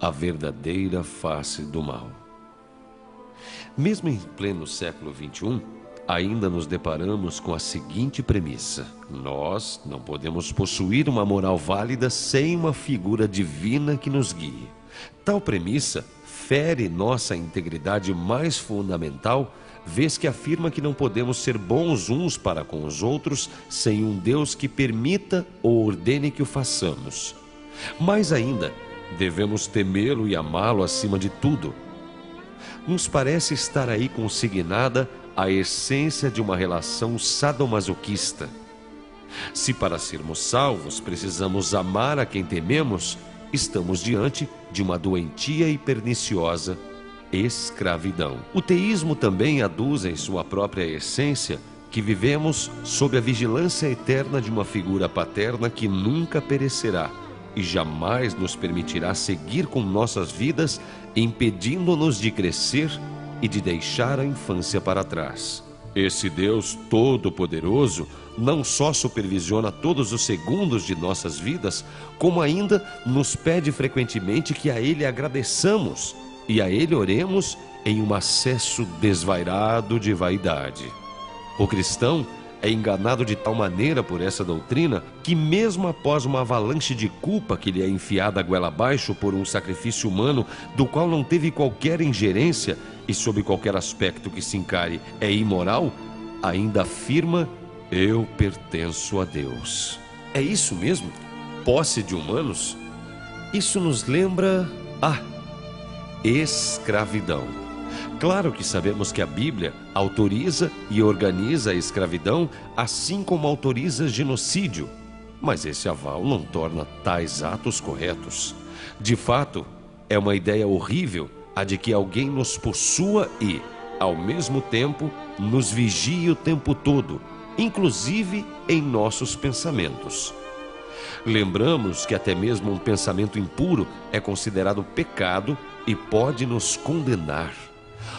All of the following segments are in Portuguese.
a verdadeira face do mal. Mesmo em pleno século XXI, ainda nos deparamos com a seguinte premissa: nós não podemos possuir uma moral válida sem uma figura divina que nos guie. Tal premissa fere nossa integridade mais fundamental, vez que afirma que não podemos ser bons uns para com os outros sem um Deus que permita ou ordene que o façamos. Mais ainda, devemos temê-lo e amá-lo acima de tudo. Nos parece estar aí consignada a essência de uma relação sadomasoquista. Se para sermos salvos precisamos amar a quem tememos, estamos diante de uma doentia e perniciosa escravidão. O teísmo também aduz em sua própria essência que vivemos sob a vigilância eterna de uma figura paterna que nunca perecerá e jamais nos permitirá seguir com nossas vidas, impedindo-nos de crescer e de deixar a infância para trás. Esse Deus Todo-Poderoso não só supervisiona todos os segundos de nossas vidas, como ainda nos pede frequentemente que a Ele agradeçamos e a Ele oremos em um acesso desvairado de vaidade. O cristão é enganado de tal maneira por essa doutrina que, mesmo após uma avalanche de culpa que lhe é enfiada a goela abaixo por um sacrifício humano do qual não teve qualquer ingerência e sob qualquer aspecto que se encare é imoral, ainda afirma: eu pertenço a Deus. É isso mesmo? Posse de humanos? Isso nos lembra escravidão. Claro que sabemos que a Bíblia autoriza e organiza a escravidão, assim como autoriza genocídio, mas esse aval não torna tais atos corretos. De fato, é uma ideia horrível a de que alguém nos possua e, ao mesmo tempo, nos vigie o tempo todo, inclusive em nossos pensamentos. Lembramos que até mesmo um pensamento impuro é considerado pecado e pode nos condenar.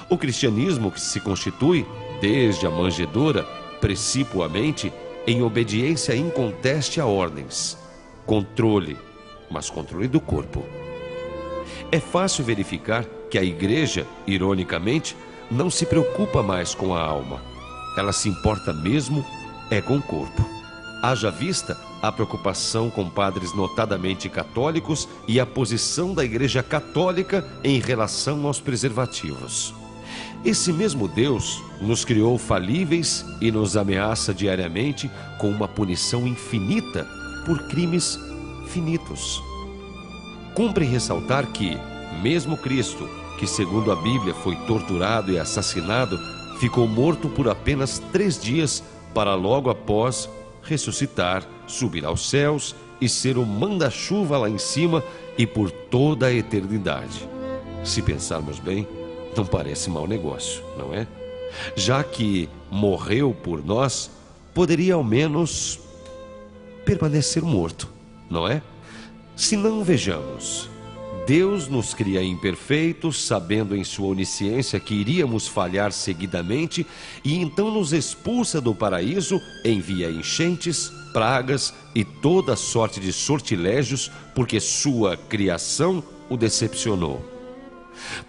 O cristianismo, que se constitui, desde a manjedoura, precipuamente, em obediência inconteste a ordens. Controle, mas controle do corpo. É fácil verificar que a igreja, ironicamente, não se preocupa mais com a alma. Ela se importa mesmo com o corpo. Haja vista a preocupação com padres notadamente católicos e a posição da Igreja Católica em relação aos preservativos. Esse mesmo Deus nos criou falíveis e nos ameaça diariamente com uma punição infinita por crimes finitos. Cumpre ressaltar que, mesmo Cristo, que segundo a Bíblia foi torturado e assassinado, ficou morto por apenas 3 dias para logo após ressuscitar, subir aos céus e ser o manda-chuva lá em cima e por toda a eternidade. Se pensarmos bem, não parece mau negócio, não é? Já que morreu por nós, poderia ao menos permanecer morto, não é? Se não, vejamos, Deus nos cria imperfeitos, sabendo em sua onisciência que iríamos falhar seguidamente, e então nos expulsa do paraíso, envia enchentes, pragas e toda sorte de sortilégios, porque sua criação o decepcionou.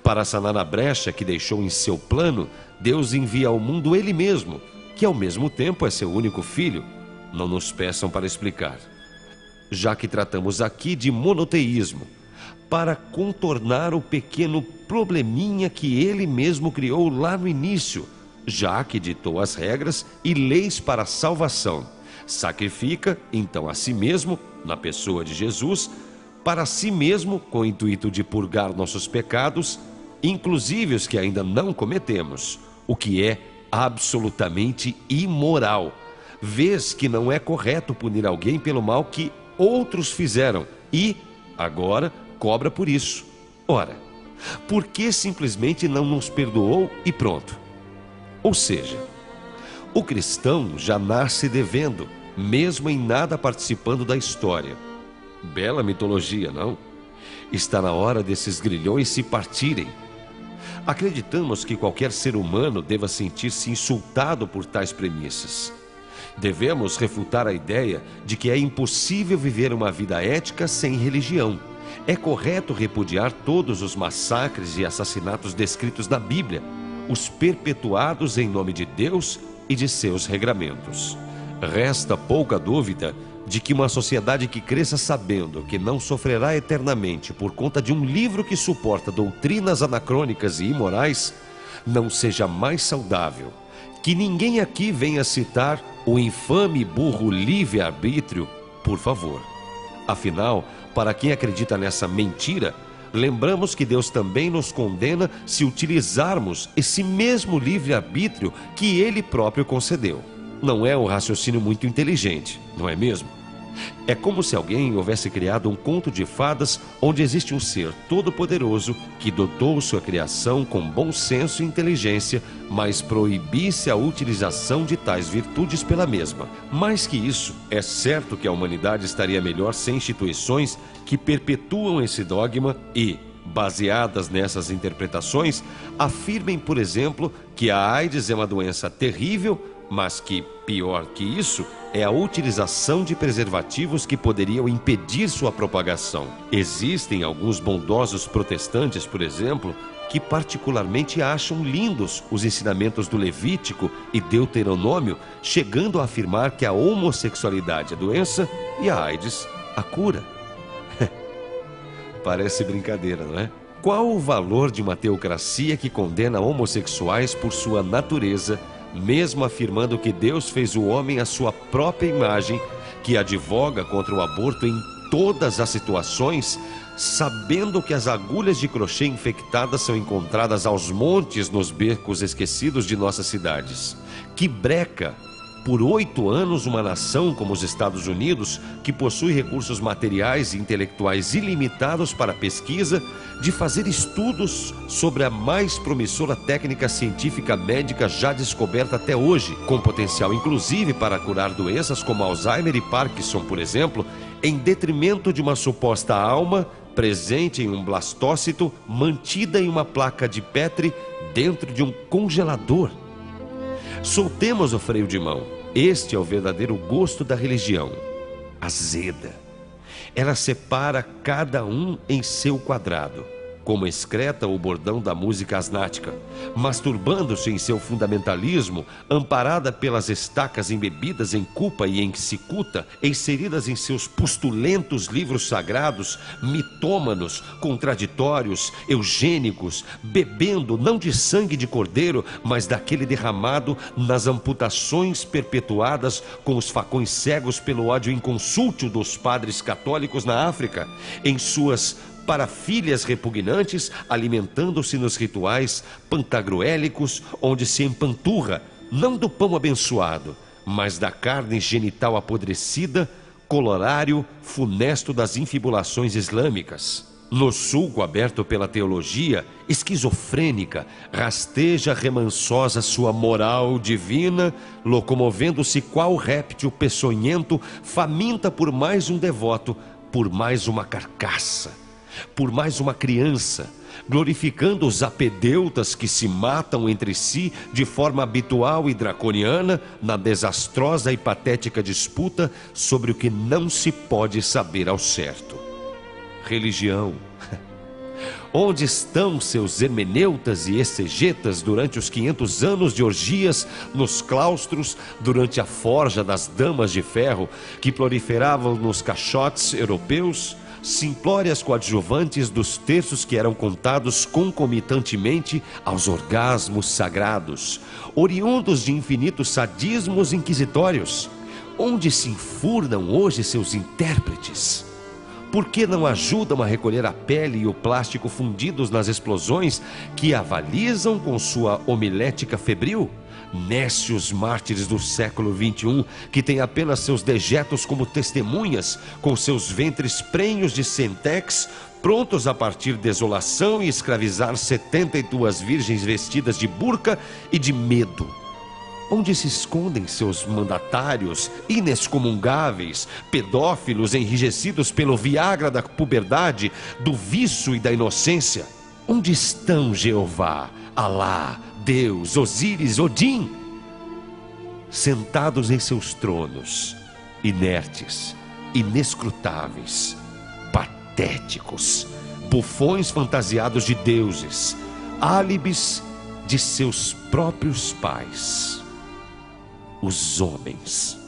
Para sanar a brecha que deixou em seu plano, Deus envia ao mundo Ele mesmo, que ao mesmo tempo é seu único filho. Não nos peçam para explicar, já que tratamos aqui de monoteísmo, para contornar o pequeno probleminha que Ele mesmo criou lá no início, já que ditou as regras e leis para a salvação. Sacrifica, então, a si mesmo, na pessoa de Jesus, para si mesmo, com o intuito de purgar nossos pecados, inclusive os que ainda não cometemos, o que é absolutamente imoral, vez que não é correto punir alguém pelo mal que outros fizeram e, agora, cobra por isso. Ora, por que simplesmente não nos perdoou e pronto? Ou seja, o cristão já nasce devendo, mesmo em nada participando da história. Bela mitologia, não? Está na hora desses grilhões se partirem. Acreditamos que qualquer ser humano deva sentir-se insultado por tais premissas. Devemos refutar a ideia de que é impossível viver uma vida ética sem religião, É correto repudiar todos os massacres e assassinatos descritos na Bíblia, os perpetuados em nome de Deus e de seus regramentos. Resta pouca dúvida de que uma sociedade que cresça sabendo que não sofrerá eternamente por conta de um livro que suporta doutrinas anacrônicas e imorais, não seja mais saudável. Que ninguém aqui venha citar o infame e burro livre-arbítrio, por favor. Afinal, para quem acredita nessa mentira, lembramos que Deus também nos condena se utilizarmos esse mesmo livre-arbítrio que Ele próprio concedeu. Não é um raciocínio muito inteligente, não é mesmo? É como se alguém houvesse criado um conto de fadas onde existe um ser todo-poderoso que dotou sua criação com bom senso e inteligência, mas proibisse a utilização de tais virtudes pela mesma. Mais que isso, é certo que a humanidade estaria melhor sem instituições que perpetuam esse dogma e, baseadas nessas interpretações, afirmem, por exemplo, que a AIDS é uma doença terrível, mas que, pior que isso, é a utilização de preservativos que poderiam impedir sua propagação. Existem alguns bondosos protestantes, por exemplo, que particularmente acham lindos os ensinamentos do Levítico e Deuteronômio, chegando a afirmar que a homossexualidade é doença e a AIDS a cura. Parece brincadeira, não é? Qual o valor de uma teocracia que condena homossexuais por sua natureza, mesmo afirmando que Deus fez o homem à sua própria imagem, que advoga contra o aborto em todas as situações, sabendo que as agulhas de crochê infectadas são encontradas aos montes nos becos esquecidos de nossas cidades? Que breca! Por 8 anos, uma nação como os Estados Unidos, que possui recursos materiais e intelectuais ilimitados para a pesquisa, de fazer estudos sobre a mais promissora técnica científica médica já descoberta até hoje, com potencial inclusive para curar doenças como Alzheimer e Parkinson, por exemplo, em detrimento de uma suposta alma presente em um blastócito, mantida em uma placa de Petri dentro de um congelador. Soltemos o freio de mão. Este é o verdadeiro gosto da religião. Azeda. Ela separa cada um em seu quadrado, como excreta o bordão da música asnática, masturbando-se em seu fundamentalismo, amparada pelas estacas embebidas em culpa e em cicuta, inseridas em seus pustulentos livros sagrados, mitômanos, contraditórios, eugênicos, bebendo não de sangue de cordeiro, mas daquele derramado nas amputações perpetuadas com os facões cegos pelo ódio inconsútil dos padres católicos na África, em suas parafílias repugnantes, alimentando-se nos rituais pantagruélicos, onde se empanturra, não do pão abençoado, mas da carne genital apodrecida, colorário funesto das infibulações islâmicas. No sulco aberto pela teologia esquizofrênica, rasteja remansosa sua moral divina, locomovendo-se qual réptil peçonhento, faminta por mais um devoto, por mais uma carcaça, por mais uma criança, glorificando os apedeutas que se matam entre si de forma habitual e draconiana na desastrosa e patética disputa sobre o que não se pode saber ao certo. Religião. Onde estão seus hermeneutas e exegetas durante os 500 anos de orgias nos claustros, durante a forja das damas de ferro que proliferavam nos caixotes europeus, simplórias coadjuvantes dos terços que eram contados concomitantemente aos orgasmos sagrados, oriundos de infinitos sadismos inquisitórios? Onde se enfurnam hoje seus intérpretes? Por que não ajudam a recolher a pele e o plástico fundidos nas explosões que avalizam com sua homilética febril? Nécios mártires do século XXI, que têm apenas seus dejetos como testemunhas, com seus ventres prenhos de sentex, prontos a partir desolação e escravizar 72 virgens vestidas de burca e de medo. Onde se escondem seus mandatários inexcomungáveis, pedófilos enrijecidos pelo Viagra da puberdade, do vício e da inocência? Onde estão Jeová, Alá, Deus, Osíris, Odin? Sentados em seus tronos, inertes, inescrutáveis, patéticos. patéticos, bufões fantasiados de deuses, álibis de seus próprios pais. Os homens.